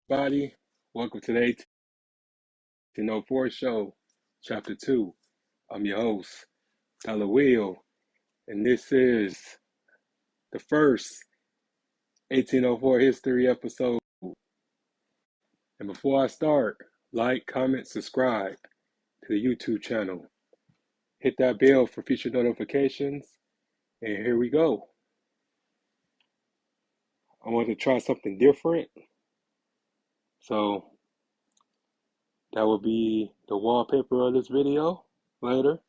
Everybody, welcome to the 1804 show, chapter 2. I'm your host, Tyler Will, and this is the first 1804 history episode. And before I start, like, comment, subscribe to the YouTube channel. Hit that bell for future notifications, and here we go. I want to try something different, so that will be the wallpaper of this video later.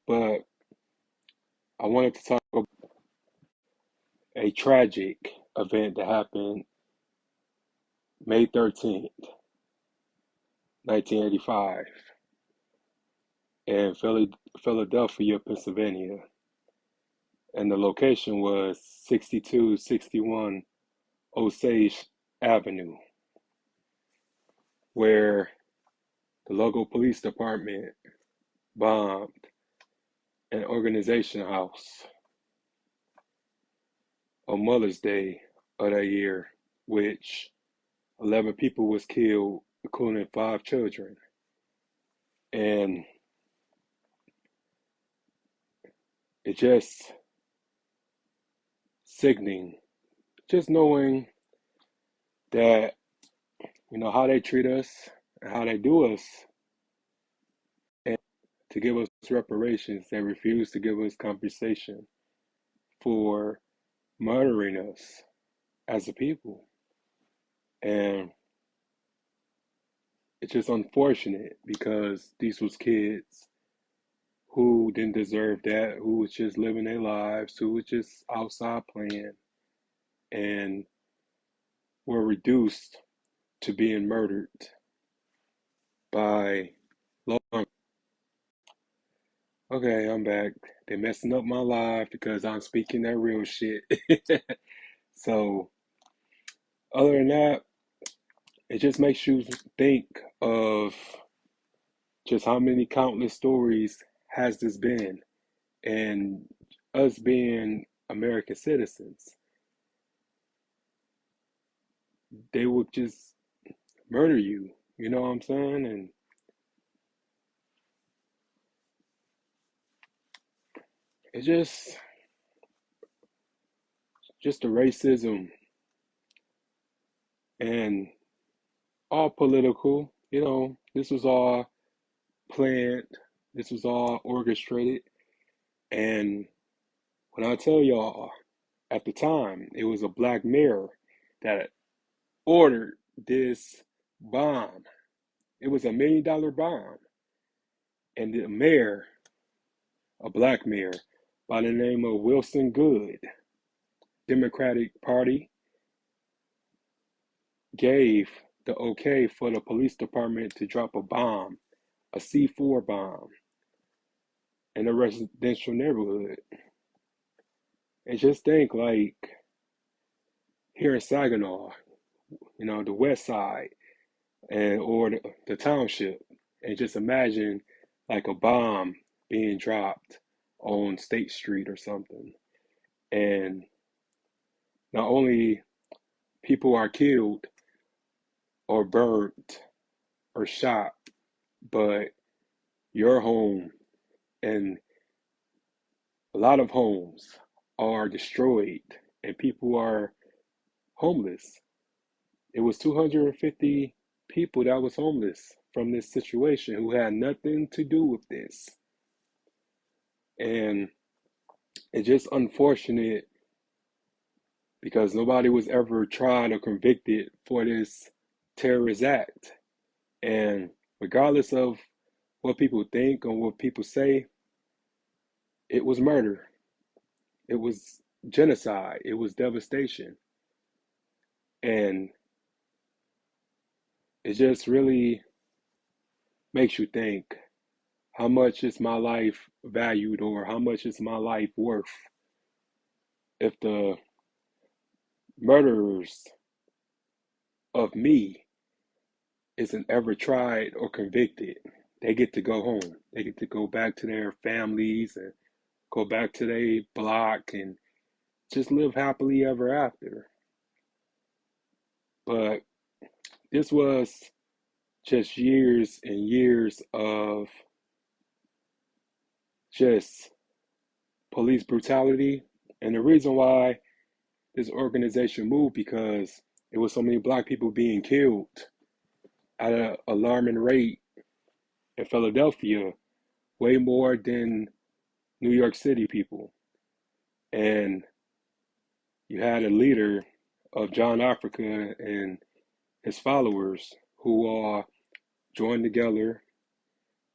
But I wanted to talk about a tragic event that happened May 13th, 1985, in Philadelphia, Pennsylvania. And the location was 6261 Osage Avenue, where the local police department bombed an organization house on Mother's Day of that year, which 11 people was killed, including 5 children. And it just sickening, just knowing that, how they treat us and how they do us, and to give us reparations, they refuse to give us compensation for murdering us as a people. And it's just unfortunate because these was kids who didn't deserve that, who was just living their lives, who was just outside playing, and were reduced to being murdered by law. Okay, I'm back. They messing up my life because I'm speaking that real shit. So, other than that, it just makes you think of just how many countless stories has this been, and us being American citizens, they would just murder you. You know what I'm saying? And it's just the racism and all political. This was all planned. This was all orchestrated. And when I tell y'all, at the time, it was a black mayor that ordered this bomb. It was $1 million bomb. And the mayor, a black mayor by the name of Wilson Good, Democratic Party, gave the okay for the police department to drop a bomb, a C4 bomb, in a residential neighborhood. And just think, like, here in Saginaw, the west side, or the township, and just imagine like a bomb being dropped on State Street or something. And not only people are killed or burnt or shot, but your home and a lot of homes are destroyed and people are homeless. It was 250 people that was homeless from this situation who had nothing to do with this. And it's just unfortunate because nobody was ever tried or convicted for this terrorist act. And regardless of what people think or what people say, it was murder. It was genocide. It was devastation. And it just really makes you think, how much is my life valued, or how much is my life worth if the murderers of me isn't ever tried or convicted? They get to go home. They get to go back to their families and go back to their block and just live happily ever after. But this was just years and years of just police brutality. And the reason why this organization moved, because it was so many black people being killed at an alarming rate in Philadelphia, way more than New York City people. And you had a leader of John Africa and his followers who all joined together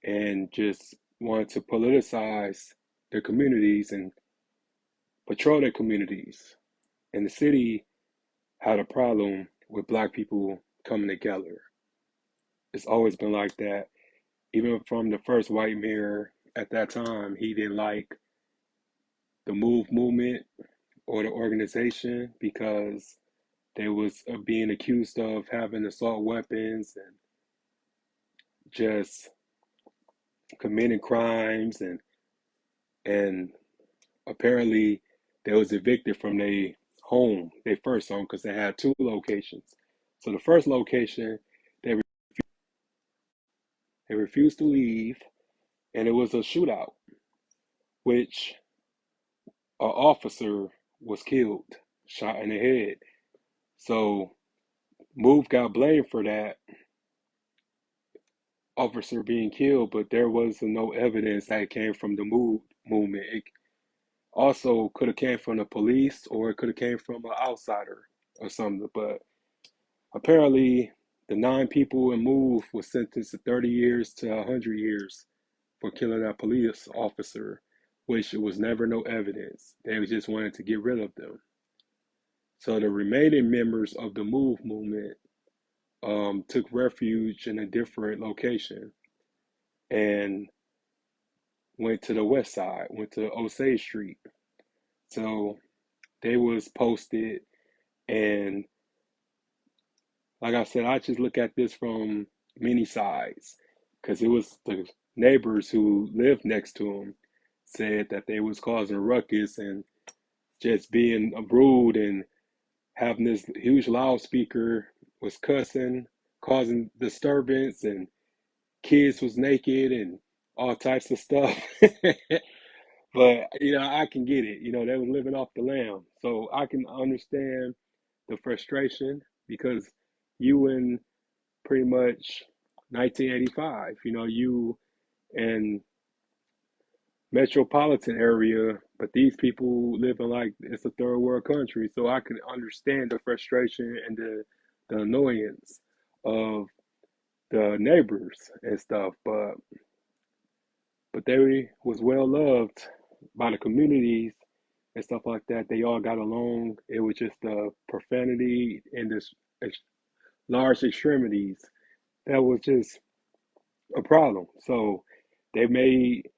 and just wanted to politicize their communities and patrol their communities. And the city had a problem with black people coming together. It's always been like that. Even from the first white mayor at that time, he didn't like the Move movement or the organization because they was being accused of having assault weapons and just committing crimes, and apparently they was evicted from their first home, because they had two locations. So the first location, they they refused to leave, and it was a shootout, which an officer was killed, shot in the head. So Move got blamed for that officer being killed, but there was no evidence that it came from the Move movement. It also could have came from the police, or it could have came from an outsider or something. But apparently, the 9 people in Move was sentenced to 30 years to 100 years for killing that police officer, which was never no evidence. They just wanted to get rid of them. So the remaining members of the Move movement took refuge in a different location and went to the west side, went to Osage Street. So they was posted, and like I said, I just look at this from many sides, because it was the neighbors who lived next to them said that they was causing ruckus and just being rude, and having this huge loudspeaker, was cussing, causing disturbance, and kids was naked and all types of stuff. But I can get it. They were living off the land, so I can understand the frustration, because you in pretty much 1985, you in metropolitan area, but these people live in like it's a third world country. So I can understand the frustration and the annoyance of the neighbors and stuff. But they was well loved by the communities and stuff like that. They all got along. It was just the profanity and this large extremities that was just a problem. So they made,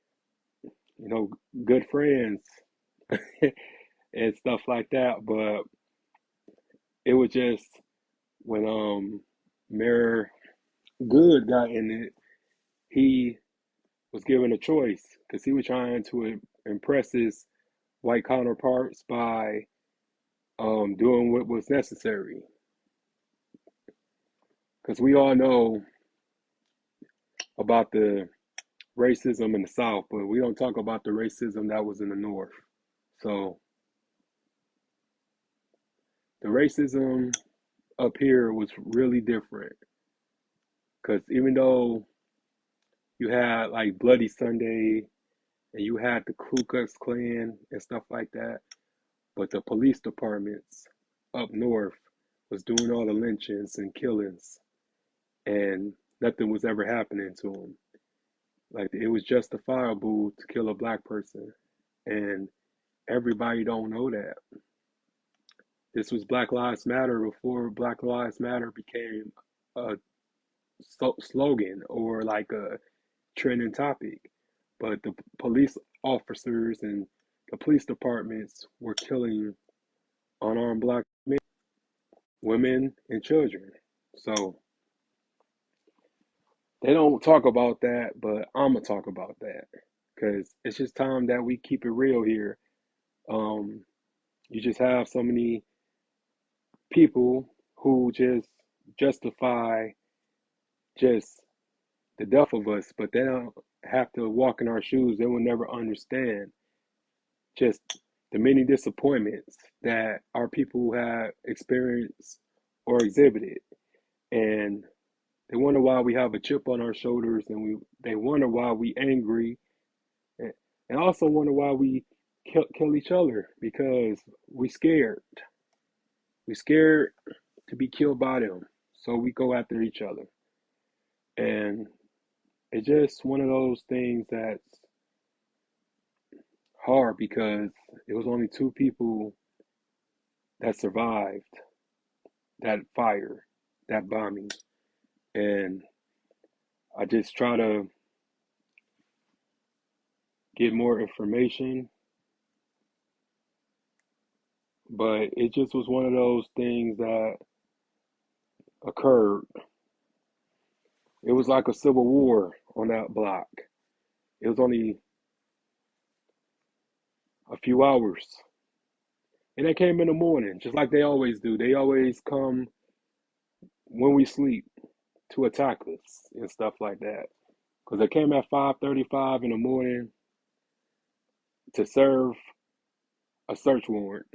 you know, good friends and stuff like that. But it was just when Mayor Good got in it, he was given a choice, because he was trying to impress his white counterparts by doing what was necessary. Because we all know about the racism in the South, but we don't talk about the racism that was in the North. So the racism up here was really different, because even though you had like Bloody Sunday and you had the Ku Klux Klan and stuff like that, but the police departments up north was doing all the lynchings and killings, and nothing was ever happening to them. Like, it was justifiable to kill a black person, and everybody don't know that. This was Black Lives Matter before Black Lives Matter became a slogan or like a trending topic. But the police officers and the police departments were killing unarmed black men, women, and children. So they don't talk about that, but I'm gonna talk about that, because it's just time that we keep it real here. Um, you just have so many people who just justify just the death of us, but they don't have to walk in our shoes. They will never understand just the many disappointments that our people have experienced or exhibited. And they wonder why we have a chip on our shoulders, and they wonder why we angry, and also wonder why we kill each other because we scared. We scared to be killed by them, so we go after each other. And it's just one of those things that's hard because it was only two people that survived that fire, that bombing. And I just try to get more information, but it just was one of those things that occurred. It was like a civil war on that block. It was only a few hours. And they came in the morning, just like they always do. They always come when we sleep to attack us and stuff like that. Because they came at 5:35 in the morning to serve a search warrant.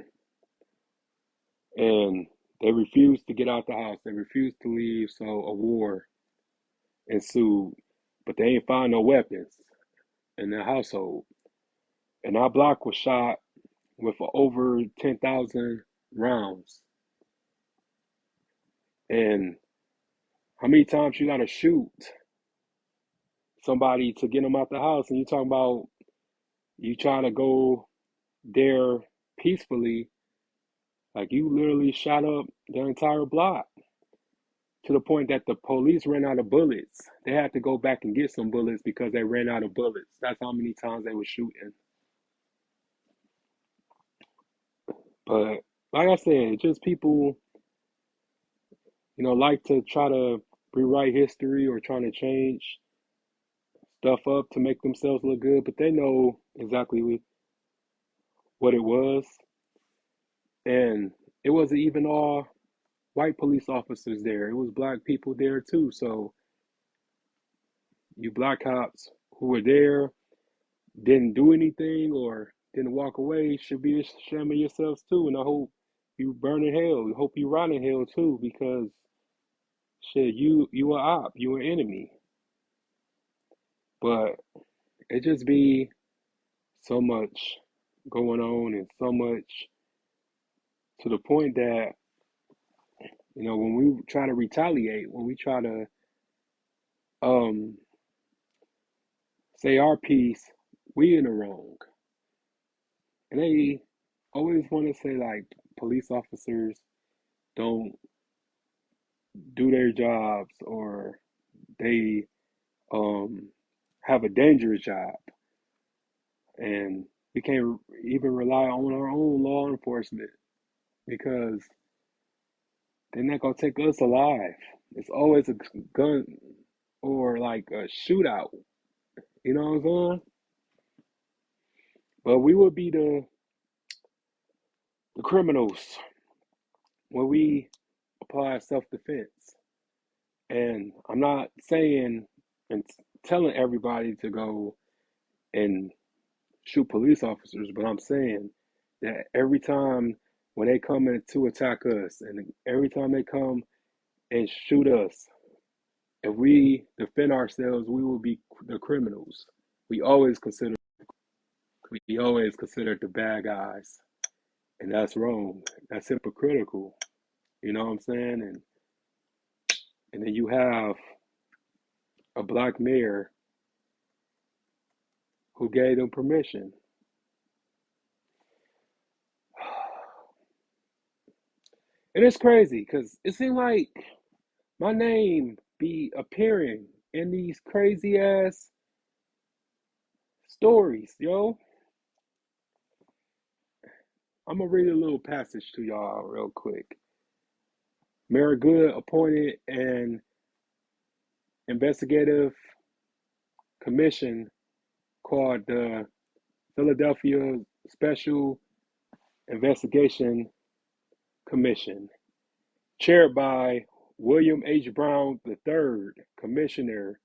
And they refused to get out the house. They refused to leave, so a war ensued. But they ain't find no weapons in the household. And our block was shot with over 10,000 rounds. And how many times you gotta shoot somebody to get them out the house? And you talking about you trying to go there peacefully, like you literally shot up their entire block to the point that the police ran out of bullets. They had to go back and get some bullets because they ran out of bullets. That's how many times they were shooting. But like I said, just people, like to try to rewrite history or trying to change stuff up to make themselves look good, but they know exactly what it was. And it wasn't even all white police officers there. It was black people there too. So you black cops who were there didn't do anything or didn't walk away should be ashamed of yourselves too. And I hope you burn in hell. I hope you rot in hell too because shit, you a op, you an enemy. But it just be so much going on and so much to the point that when we try to retaliate, when we try to um say our piece, we in the wrong. And they always want to say like police officers don't do their jobs or they um have a dangerous job and we can't even rely on our own law enforcement because they're not gonna take us alive. It's always a gun or like a shootout. You know what I'm saying? But we would be the criminals when we apply self defense. And I'm not saying and telling everybody to go and shoot police officers, but I'm saying that every time when they come in to attack us and every time they come and shoot us, if we defend ourselves, we will be the criminals. We always consider we always consider the bad guys, and that's wrong. That's hypocritical. You know what I'm saying? And then you have a black mayor who gave them permission. And it's crazy because it seemed like my name be appearing in these crazy ass stories, yo. I'm gonna read a little passage to y'all real quick. Mayor Good appointed an investigative commission called the Philadelphia Special Investigation Commission, chaired by William H. Brown III, commissioner,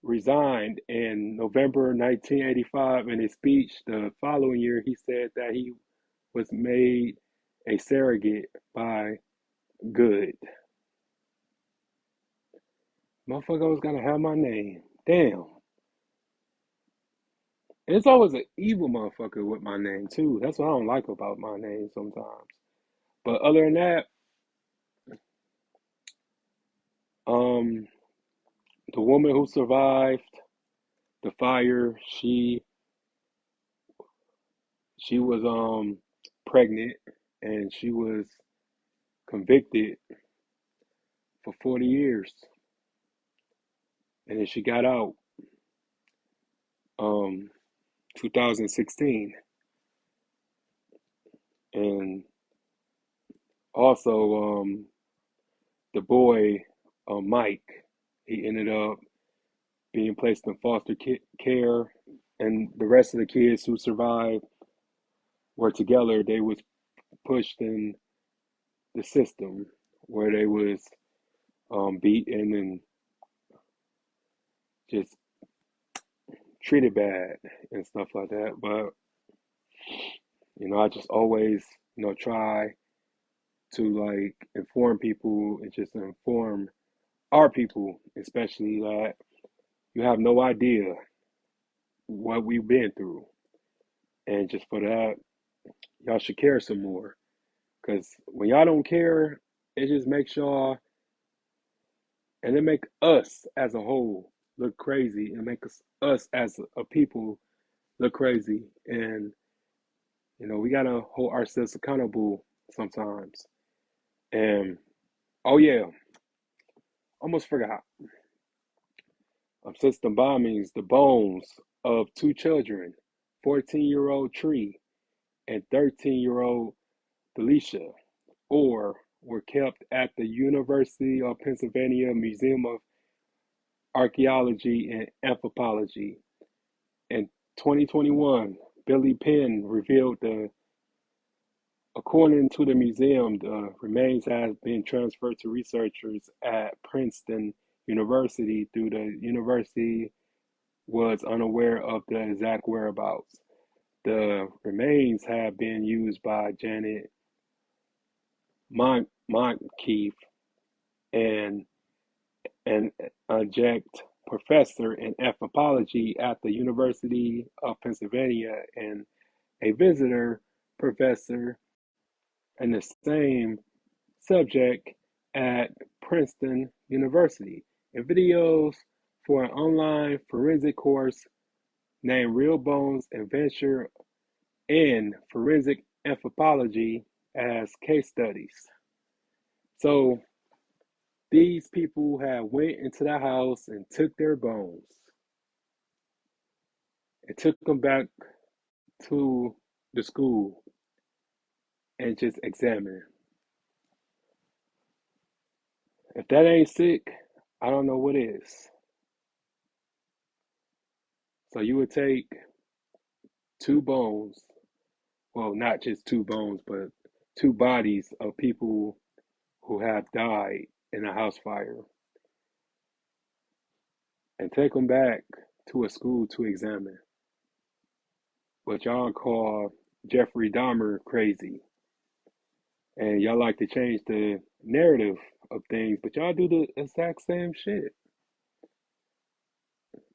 resigned in November 1985. In his speech the following year, he said that he was made a surrogate by good. Motherfucker always gotta have my name. Damn. And it's always an evil motherfucker with my name too. That's what I don't like about my name sometimes. But other than that, um, the woman who survived the fire, she was pregnant and she was convicted for 40 years. And then she got out 2016. And also the boy Mike, he ended up being placed in foster care, and the rest of the kids who survived were together. They was pushed in the system where they was beaten and just treated bad and stuff like that. But I just always try to like inform people and just inform our people, especially that you have no idea what we've been through, and just for that, y'all should care some more. Because when y'all don't care, it just makes y'all, and it make us as a whole look crazy, and make us as a people look crazy. And we gotta hold ourselves accountable sometimes. And oh yeah, almost forgot. Since the bombings, the bones of two children, 14-year-old Tree and 13-year-old Delisha, or were kept at the University of Pennsylvania Museum of Archaeology and Anthropology. In 2021, Billy Penn revealed according to the museum, the remains have been transferred to researchers at Princeton University through the university was unaware of the exact whereabouts. The remains have been used by Janet Monteith, and an adjunct professor in anthropology at the University of Pennsylvania, and a visitor professor in the same subject at Princeton University. In videos for an online forensic course named Real Bones Adventure in Forensic Anthropology as case studies. So these people had went into the house and took their bones and took them back to the school and just examined. If that ain't sick, I don't know what is. So you would take two bones, well, not just two bones, but two bodies of people who have died in a house fire, and take them back to a school to examine. But y'all call Jeffrey Dahmer crazy. And y'all like to change the narrative of things, but y'all do the exact same shit.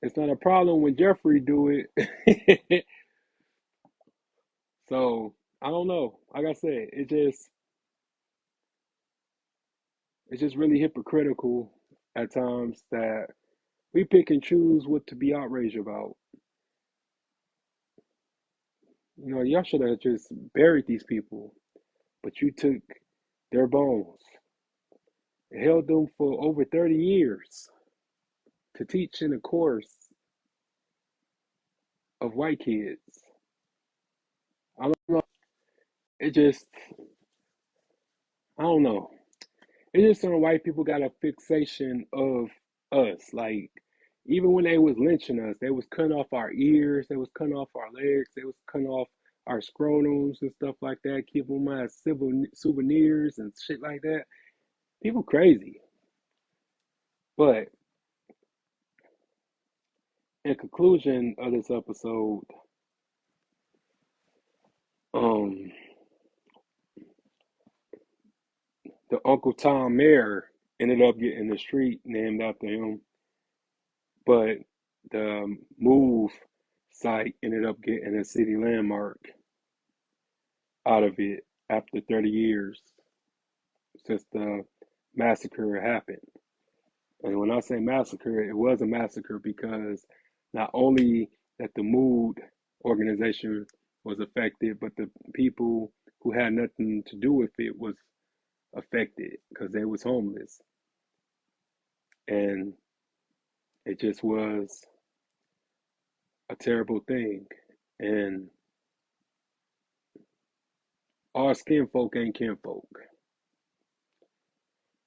It's not a problem when Jeffrey do it. So I don't know. Like I said, it's just really hypocritical at times that we pick and choose what to be outraged about. Y'all should have just buried these people, but you took their bones and held them for over 30 years to teach in a course of white kids. I don't know. It just, I don't know. It's just some white people got a fixation of us. Like, even when they was lynching us, they was cutting off our ears, they was cutting off our legs, they was cutting off our scrotums and stuff like that, keep them as civil souvenirs and shit like that. People crazy. But in conclusion of this episode, um, the Uncle Tom Mayer ended up getting a street named after him, but the move site ended up getting a city landmark out of it after 30 years since the massacre happened. And when I say massacre, it was a massacre because not only that the mood organization was affected, but the people who had nothing to do with it was affected because they was homeless. And it just was a terrible thing. And our skin folk ain't kinfolk.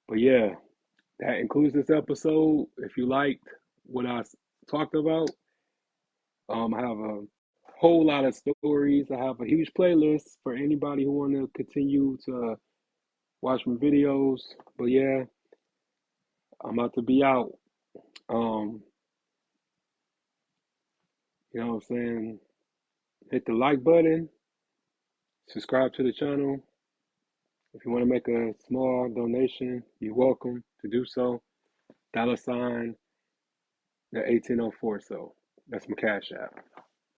But yeah, that includes this episode. If you liked what I talked about, I have a whole lot of stories. I have a huge playlist for anybody who want to continue to watch my videos. But yeah, I'm about to be out. Um, you know what I'm saying? Hit the like button, subscribe to the channel. If you want to make a small donation, you're welcome to do so. $, the 1804. So that's my Cash App.